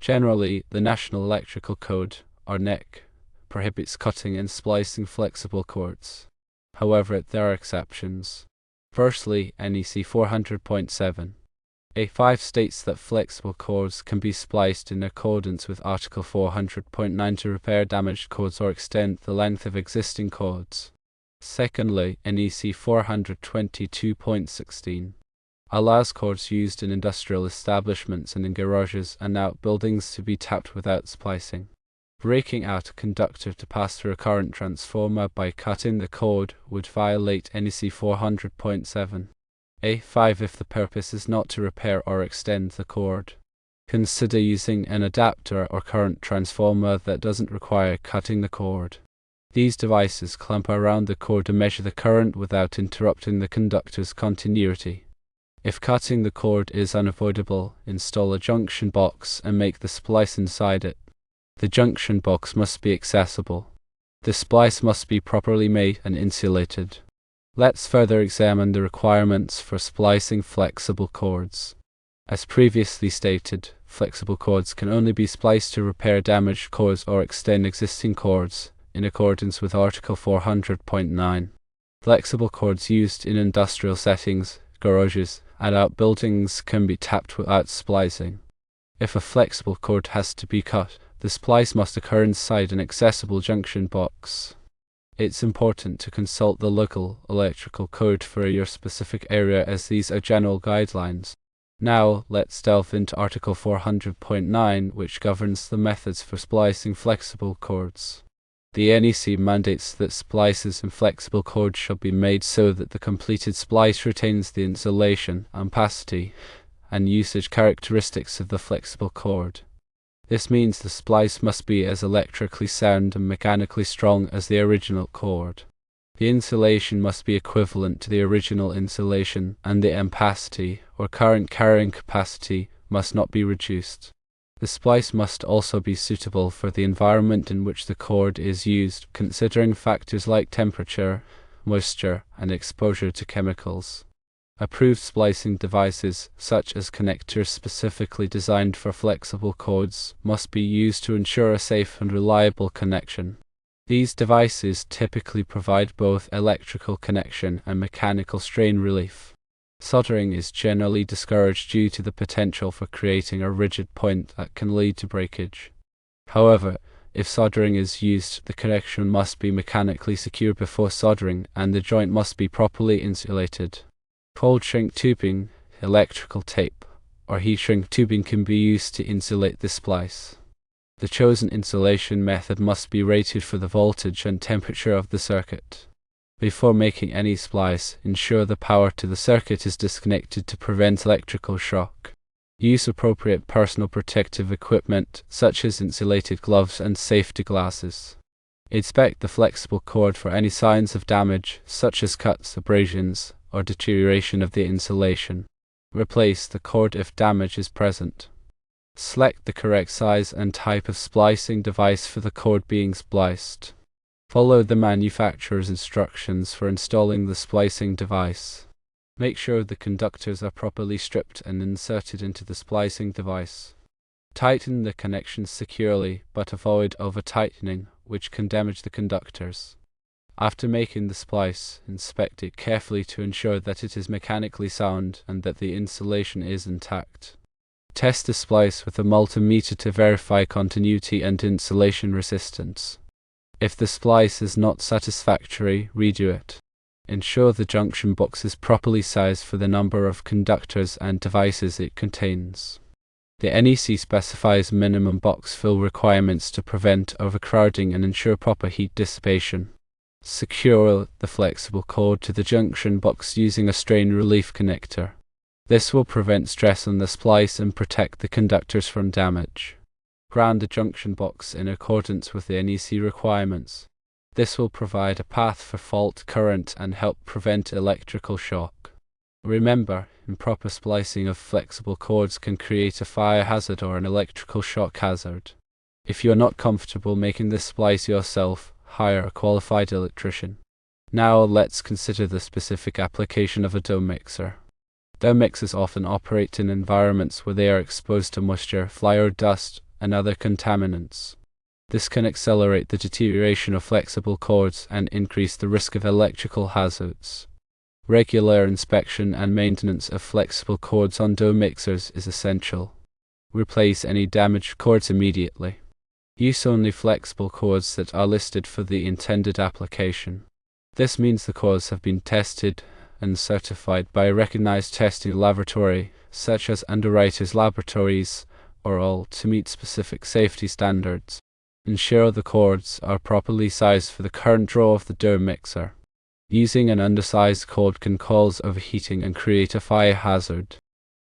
Generally, the National Electrical Code, or NEC, prohibits cutting and splicing flexible cords. However, there are exceptions. Firstly, NEC 400.7. A5 states that flexible cords can be spliced in accordance with Article 400.9 to repair damaged cords or extend the length of existing cords. Secondly, NEC 422.16 allows cords used in industrial establishments and in garages and outbuildings to be tapped without splicing. Breaking out a conductor to pass through a current transformer by cutting the cord would violate NEC 400.7. A5 if the purpose is not to repair or extend the cord. Consider using an adapter or current transformer that doesn't require cutting the cord. These devices clamp around the cord to measure the current without interrupting the conductor's continuity. If cutting the cord is unavoidable, install a junction box and make the splice inside it. The junction box must be accessible. The splice must be properly made and insulated. Let's further examine the requirements for splicing flexible cords. As previously stated, flexible cords can only be spliced to repair damaged cords or extend existing cords, in accordance with Article 400.9. Flexible cords used in industrial settings, garages, and outbuildings can be tapped without splicing. If a flexible cord has to be cut, the splice must occur inside an accessible junction box. It's important to consult the local electrical code for your specific area, as these are general guidelines. Now, let's delve into Article 400.9, which governs the methods for splicing flexible cords. The NEC mandates that splices in flexible cords shall be made so that the completed splice retains the insulation, ampacity, and usage characteristics of the flexible cord. This means the splice must be as electrically sound and mechanically strong as the original cord. The insulation must be equivalent to the original insulation, and the ampacity, or current carrying capacity, must not be reduced. The splice must also be suitable for the environment in which the cord is used, considering factors like temperature, moisture, and exposure to chemicals. Approved splicing devices, such as connectors specifically designed for flexible cords, must be used to ensure a safe and reliable connection. These devices typically provide both electrical connection and mechanical strain relief. Soldering is generally discouraged due to the potential for creating a rigid point that can lead to breakage. However, if soldering is used, the connection must be mechanically secure before soldering, and the joint must be properly insulated. Cold shrink tubing, electrical tape, or heat shrink tubing can be used to insulate the splice. The chosen insulation method must be rated for the voltage and temperature of the circuit. Before making any splice, ensure the power to the circuit is disconnected to prevent electrical shock. Use appropriate personal protective equipment, such as insulated gloves and safety glasses. Inspect the flexible cord for any signs of damage, such as cuts, abrasions, or deterioration of the insulation. Replace the cord if damage is present. Select the correct size and type of splicing device for the cord being spliced. Follow the manufacturer's instructions for installing the splicing device. Make sure the conductors are properly stripped and inserted into the splicing device. Tighten the connections securely, but avoid over-tightening, which can damage the conductors. After making the splice, inspect it carefully to ensure that it is mechanically sound and that the insulation is intact. Test the splice with a multimeter to verify continuity and insulation resistance. If the splice is not satisfactory, redo it. Ensure the junction box is properly sized for the number of conductors and devices it contains. The NEC specifies minimum box fill requirements to prevent overcrowding and ensure proper heat dissipation. Secure the flexible cord to the junction box using a strain relief connector. This will prevent stress on the splice and protect the conductors from damage. Ground the junction box in accordance with the NEC requirements. This will provide a path for fault current and help prevent electrical shock. Remember, improper splicing of flexible cords can create a fire hazard or an electrical shock hazard. If you are not comfortable making this splice yourself, hire a qualified electrician. Now let's consider the specific application of a dough mixer. Dough mixers often operate in environments where they are exposed to moisture, fly or dust, and other contaminants. This can accelerate the deterioration of flexible cords and increase the risk of electrical hazards. Regular inspection and maintenance of flexible cords on dough mixers is essential. Replace any damaged cords immediately. Use only flexible cords that are listed for the intended application. This means the cords have been tested and certified by a recognized testing laboratory, such as Underwriters Laboratories or all, to meet specific safety standards. Ensure the cords are properly sized for the current draw of the dough mixer. Using an undersized cord can cause overheating and create a fire hazard.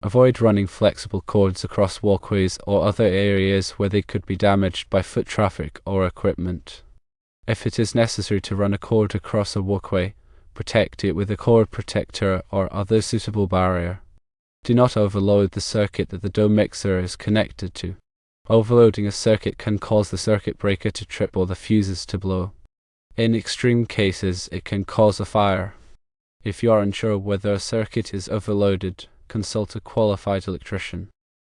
Avoid running flexible cords across walkways or other areas where they could be damaged by foot traffic or equipment. If it is necessary to run a cord across a walkway, protect it with a cord protector or other suitable barrier. Do not overload the circuit that the dough mixer is connected to. Overloading a circuit can cause the circuit breaker to trip or the fuses to blow. In extreme cases, it can cause a fire. If you are unsure whether a circuit is overloaded, consult a qualified electrician.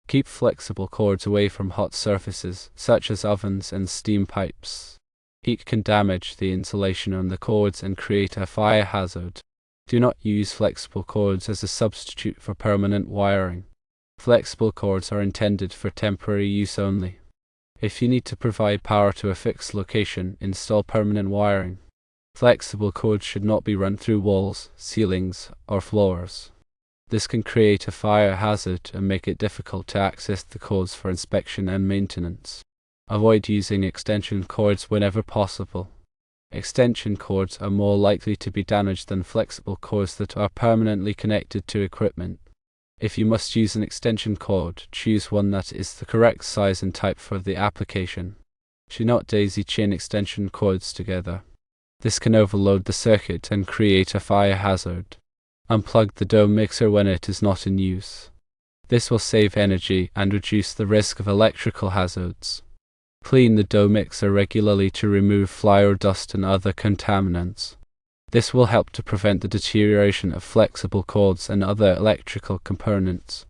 Keep flexible cords away from hot surfaces, such as ovens and steam pipes. Heat can damage the insulation on the cords and create a fire hazard. Do not use flexible cords as a substitute for permanent wiring. Flexible cords are intended for temporary use only. If you need to provide power to a fixed location, install permanent wiring. Flexible cords should not be run through walls, ceilings, or floors. This can create a fire hazard and make it difficult to access the cords for inspection and maintenance. Avoid using extension cords whenever possible. Extension cords are more likely to be damaged than flexible cords that are permanently connected to equipment. If you must use an extension cord, choose one that is the correct size and type for the application. Do not daisy chain extension cords together. This can overload the circuit and create a fire hazard. Unplug the dough mixer when it is not in use. This will save energy and reduce the risk of electrical hazards. Clean the dough mixer regularly to remove fly or dust and other contaminants. This will help to prevent the deterioration of flexible cords and other electrical components.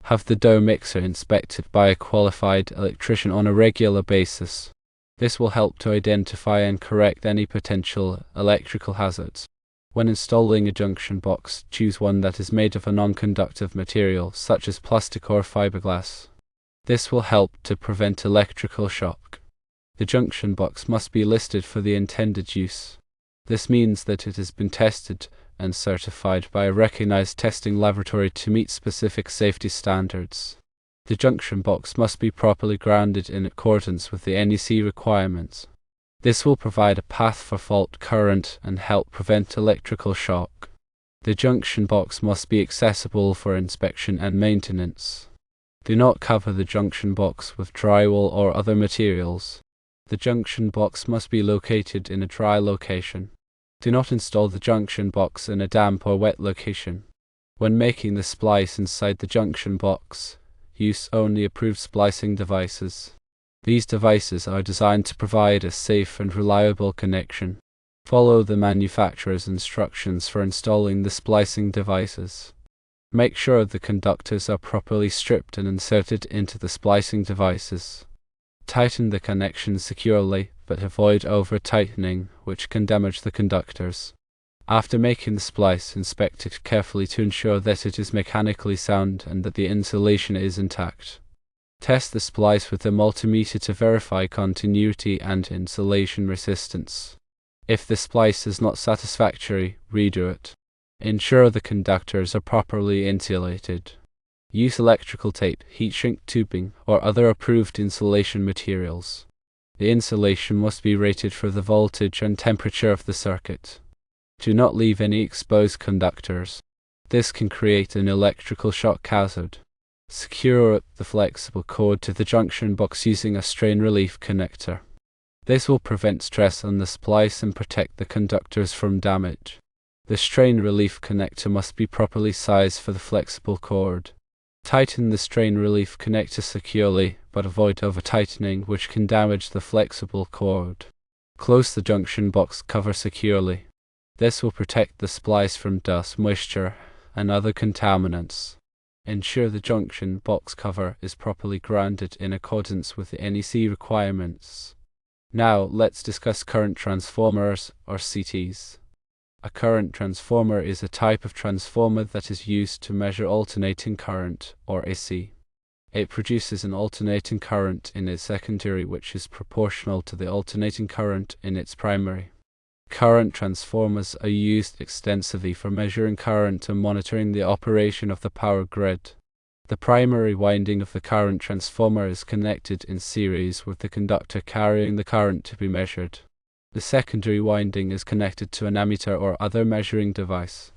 Have the dough mixer inspected by a qualified electrician on a regular basis. This will help to identify and correct any potential electrical hazards. When installing a junction box, choose one that is made of a non-conductive material such as plastic or fiberglass. This will help to prevent electrical shock. The junction box must be listed for the intended use. This means that it has been tested and certified by a recognized testing laboratory to meet specific safety standards. The junction box must be properly grounded in accordance with the NEC requirements. This will provide a path for fault current and help prevent electrical shock. The junction box must be accessible for inspection and maintenance. Do not cover the junction box with drywall or other materials. The junction box must be located in a dry location. Do not install the junction box in a damp or wet location. When making the splice inside the junction box, use only approved splicing devices. These devices are designed to provide a safe and reliable connection. Follow the manufacturer's instructions for installing the splicing devices. Make sure the conductors are properly stripped and inserted into the splicing devices. Tighten the connections securely, but avoid over-tightening, which can damage the conductors. After making the splice, inspect it carefully to ensure that it is mechanically sound and that the insulation is intact. Test the splice with a multimeter to verify continuity and insulation resistance. If the splice is not satisfactory, redo it. Ensure the conductors are properly insulated. Use electrical tape, heat shrink tubing, or other approved insulation materials. The insulation must be rated for the voltage and temperature of the circuit. Do not leave any exposed conductors. This can create an electrical shock hazard. Secure the flexible cord to the junction box using a strain relief connector. This will prevent stress on the splice and protect the conductors from damage. The strain relief connector must be properly sized for the flexible cord. Tighten the strain relief connector securely, but avoid over-tightening, which can damage the flexible cord. Close the junction box cover securely. This will protect the splice from dust, moisture, and other contaminants. Ensure the junction box cover is properly grounded in accordance with the NEC requirements. Now let's discuss current transformers, or CTs. A current transformer is a type of transformer that is used to measure alternating current, or AC. It produces an alternating current in its secondary which is proportional to the alternating current in its primary. Current transformers are used extensively for measuring current and monitoring the operation of the power grid. The primary winding of the current transformer is connected in series with the conductor carrying the current to be measured. The secondary winding is connected to an ammeter or other measuring device.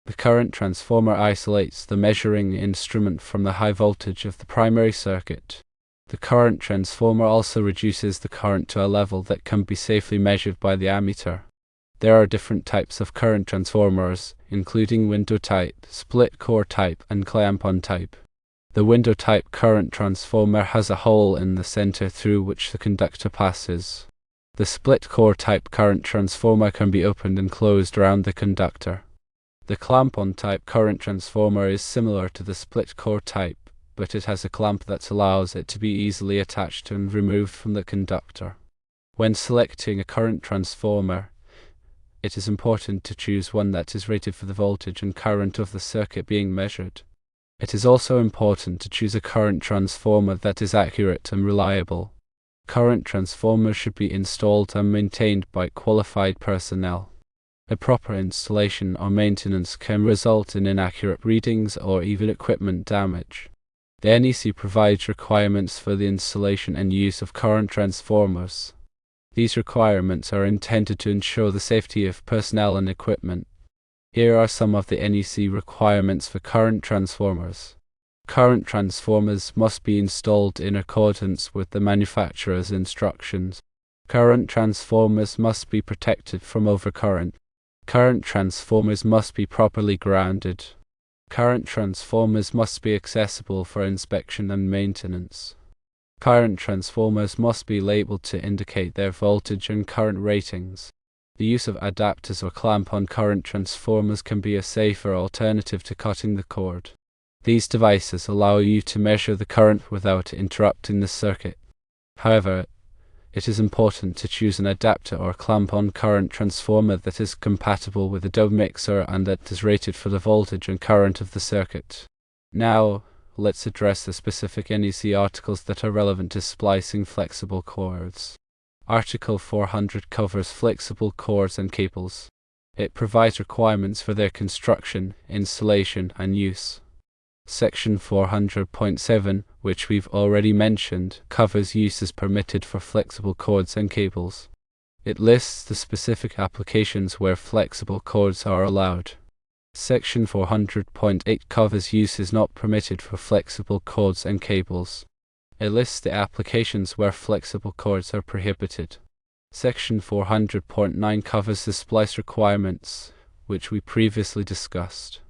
The current transformer isolates the measuring instrument from the high voltage of the primary circuit. The current transformer also reduces the current to a level that can be safely measured by the ammeter. There are different types of current transformers, including window type, split core type, and clamp-on type. The window type current transformer has a hole in the center through which the conductor passes. The split core type current transformer can be opened and closed around the conductor. The clamp-on type current transformer is similar to the split core type, but it has a clamp that allows it to be easily attached and removed from the conductor. When selecting a current transformer, it is important to choose one that is rated for the voltage and current of the circuit being measured. It is also important to choose a current transformer that is accurate and reliable. Current transformers should be installed and maintained by qualified personnel. A proper installation or maintenance can result in inaccurate readings or even equipment damage. The NEC provides requirements for the installation and use of current transformers. These requirements are intended to ensure the safety of personnel and equipment. Here are some of the NEC requirements for current transformers. Current transformers must be installed in accordance with the manufacturer's instructions. Current transformers must be protected from overcurrent. Current transformers must be properly grounded. Current transformers must be accessible for inspection and maintenance. Current transformers must be labeled to indicate their voltage and current ratings. The use of adapters or clamp-on current transformers can be a safer alternative to cutting the cord. These devices allow you to measure the current without interrupting the circuit. However, it is important to choose an adapter or clamp-on current transformer that is compatible with the DOE mixer and that is rated for the voltage and current of the circuit. Now, let's address the specific NEC articles that are relevant to splicing flexible cords. Article 400 covers flexible cords and cables. It provides requirements for their construction, installation, and use. Section 400.7, which we've already mentioned, covers uses permitted for flexible cords and cables. It lists the specific applications where flexible cords are allowed. Section 400.8 covers uses not permitted for flexible cords and cables. It lists the applications where flexible cords are prohibited. Section 400.9 covers the splice requirements, which we previously discussed.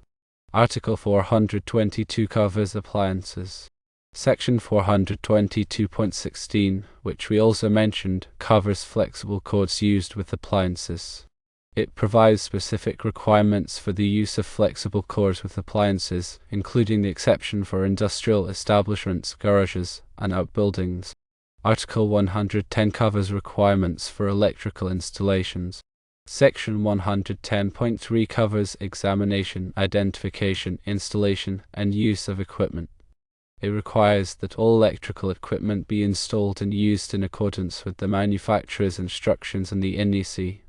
Article 422 covers appliances. Section 422.16, which we also mentioned, covers flexible cords used with appliances. It provides specific requirements for the use of flexible cords with appliances, including the exception for industrial establishments, garages, and outbuildings. Article 110 covers requirements for electrical installations. Section 110.3 covers examination, identification, installation, and use of equipment. It requires that all electrical equipment be installed and used in accordance with the manufacturer's instructions and the NEC.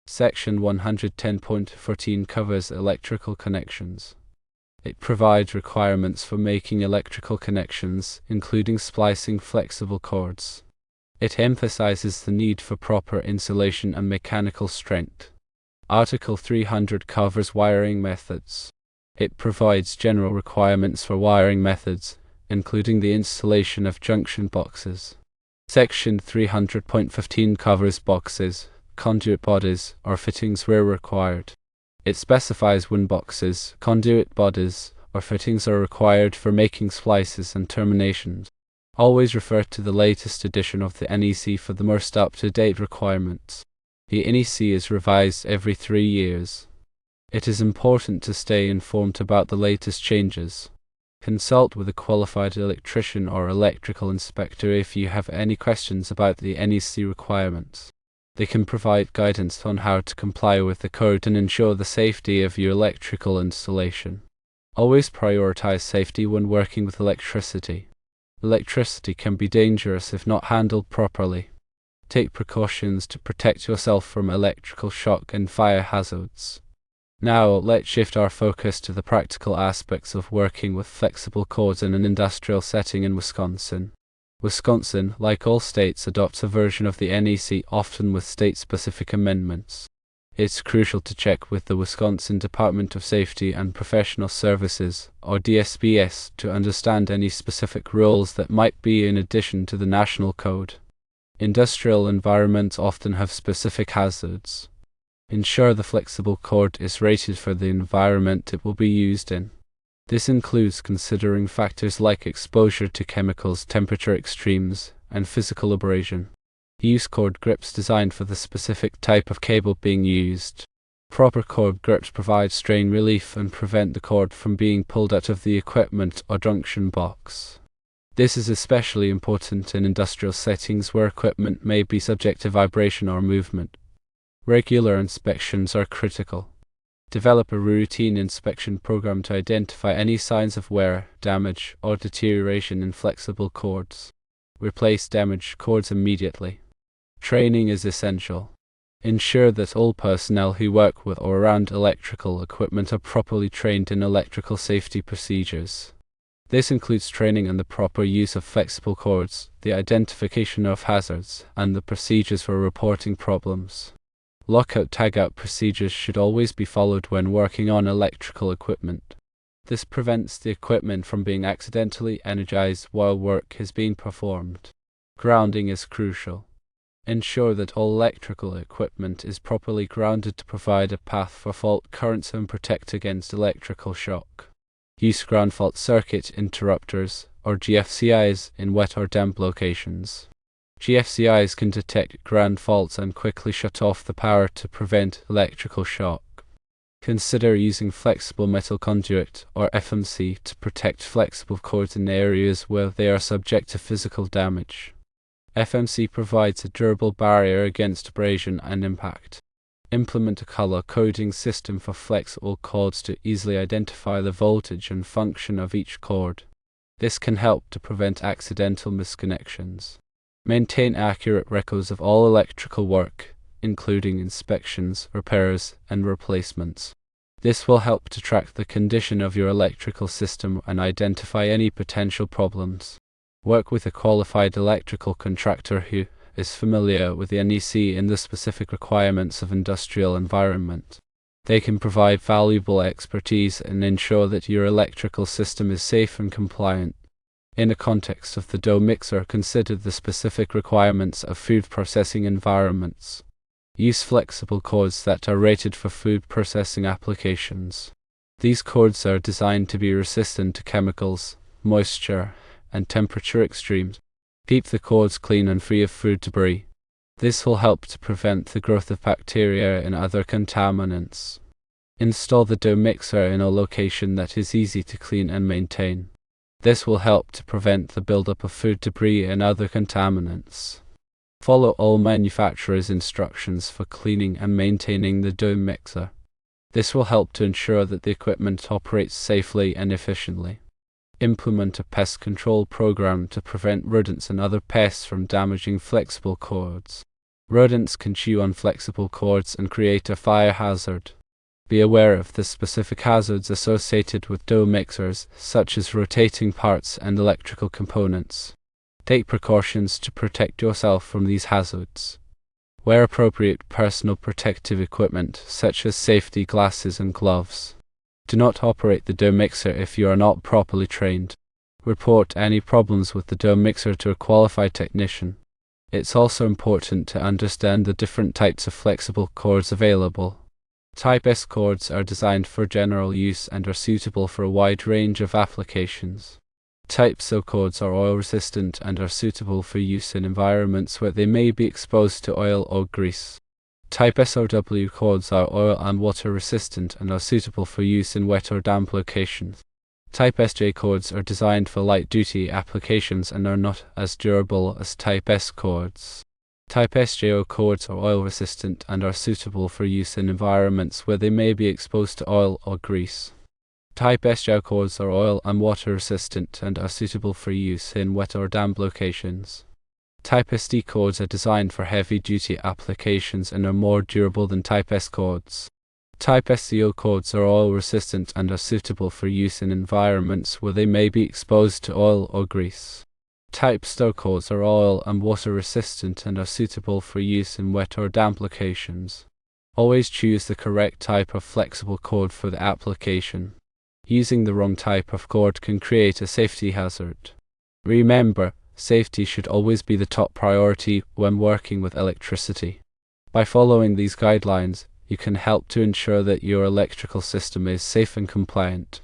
Section 110.14 covers electrical connections. It provides requirements for making electrical connections, including splicing flexible cords. It emphasizes the need for proper insulation and mechanical strength. Article 300 covers wiring methods. It provides general requirements for wiring methods, including the installation of junction boxes. Section 300.15 covers boxes, conduit bodies, or fittings where required. It specifies when boxes, conduit bodies, or fittings are required for making splices and terminations. Always refer to the latest edition of the NEC for the most up-to-date requirements. The NEC is revised every 3 years. It is important to stay informed about the latest changes. Consult with a qualified electrician or electrical inspector if you have any questions about the NEC requirements. They can provide guidance on how to comply with the code and ensure the safety of your electrical installation. Always prioritize safety when working with electricity. Electricity can be dangerous if not handled properly. Take precautions to protect yourself from electrical shock and fire hazards. Now, let's shift our focus to the practical aspects of working with flexible cords in an industrial setting in Wisconsin. Wisconsin, like all states, adopts a version of the NEC, often with state-specific amendments. It's crucial to check with the Wisconsin Department of Safety and Professional Services, or DSPS, to understand any specific rules that might be in addition to the national code. Industrial environments often have specific hazards. Ensure the flexible cord is rated for the environment it will be used in. This includes considering factors like exposure to chemicals, temperature extremes, and physical abrasion. Use cord grips designed for the specific type of cable being used. Proper cord grips provide strain relief and prevent the cord from being pulled out of the equipment or junction box. This is especially important in industrial settings where equipment may be subject to vibration or movement. Regular inspections are critical. Develop a routine inspection program to identify any signs of wear, damage, or deterioration in flexible cords. Replace damaged cords immediately. Training is essential. Ensure that all personnel who work with or around electrical equipment are properly trained in electrical safety procedures. This includes training in the proper use of flexible cords, the identification of hazards, and the procedures for reporting problems. Lockout-tagout procedures should always be followed when working on electrical equipment. This prevents the equipment from being accidentally energized while work is being performed. Grounding is crucial. Ensure that all electrical equipment is properly grounded to provide a path for fault currents and protect against electrical shock. Use ground fault circuit interrupters, or GFCIs, in wet or damp locations. GFCIs can detect ground faults and quickly shut off the power to prevent electrical shock. Consider using flexible metal conduit, or FMC, to protect flexible cords in areas where they are subject to physical damage. FMC provides a durable barrier against abrasion and impact. Implement a color coding system for flexible cords to easily identify the voltage and function of each cord. This can help to prevent accidental misconnections. Maintain accurate records of all electrical work, including inspections, repairs, and replacements. This will help to track the condition of your electrical system and identify any potential problems. Work with a qualified electrical contractor who is familiar with the NEC and the specific requirements of industrial environment. They can provide valuable expertise and ensure that your electrical system is safe and compliant. In the context of the dough mixer, consider the specific requirements of food processing environments. Use flexible cords that are rated for food processing applications. These cords are designed to be resistant to chemicals, moisture, and temperature extremes. Keep the cords clean and free of food debris. This will help to prevent the growth of bacteria and other contaminants. Install the dough mixer in a location that is easy to clean and maintain. This will help to prevent the buildup of food debris and other contaminants. Follow all manufacturers' instructions for cleaning and maintaining the dough mixer. This will help to ensure that the equipment operates safely and efficiently. Implement a pest control program to prevent rodents and other pests from damaging flexible cords. Rodents can chew on flexible cords and create a fire hazard. Be aware of the specific hazards associated with dough mixers, such as rotating parts and electrical components. Take precautions to protect yourself from these hazards. Wear appropriate personal protective equipment, such as safety glasses and gloves. Do not operate the dough mixer if you are not properly trained. Report any problems with the dough mixer to a qualified technician. It's also important to understand the different types of flexible cords available. Type S cords are designed for general use and are suitable for a wide range of applications. Type SO cords are oil resistant and are suitable for use in environments where they may be exposed to oil or grease. Type SOW cords are oil and water resistant and are suitable for use in wet or damp locations. Type SJ cords are designed for light-duty applications and are not as durable as Type S cords. Type SJO cords are oil-resistant and are suitable for use in environments where they may be exposed to oil or grease. Type SJO cords are oil and water-resistant and are suitable for use in wet or damp locations. Type SD cords are designed for heavy-duty applications and are more durable than Type S cords. Type SCO cords are oil-resistant and are suitable for use in environments where they may be exposed to oil or grease. Type STO cords are oil and water-resistant and are suitable for use in wet or damp locations. Always choose the correct type of flexible cord for the application. Using the wrong type of cord can create a safety hazard. Remember, safety should always be the top priority when working with electricity. By following these guidelines, you can help to ensure that your electrical system is safe and compliant.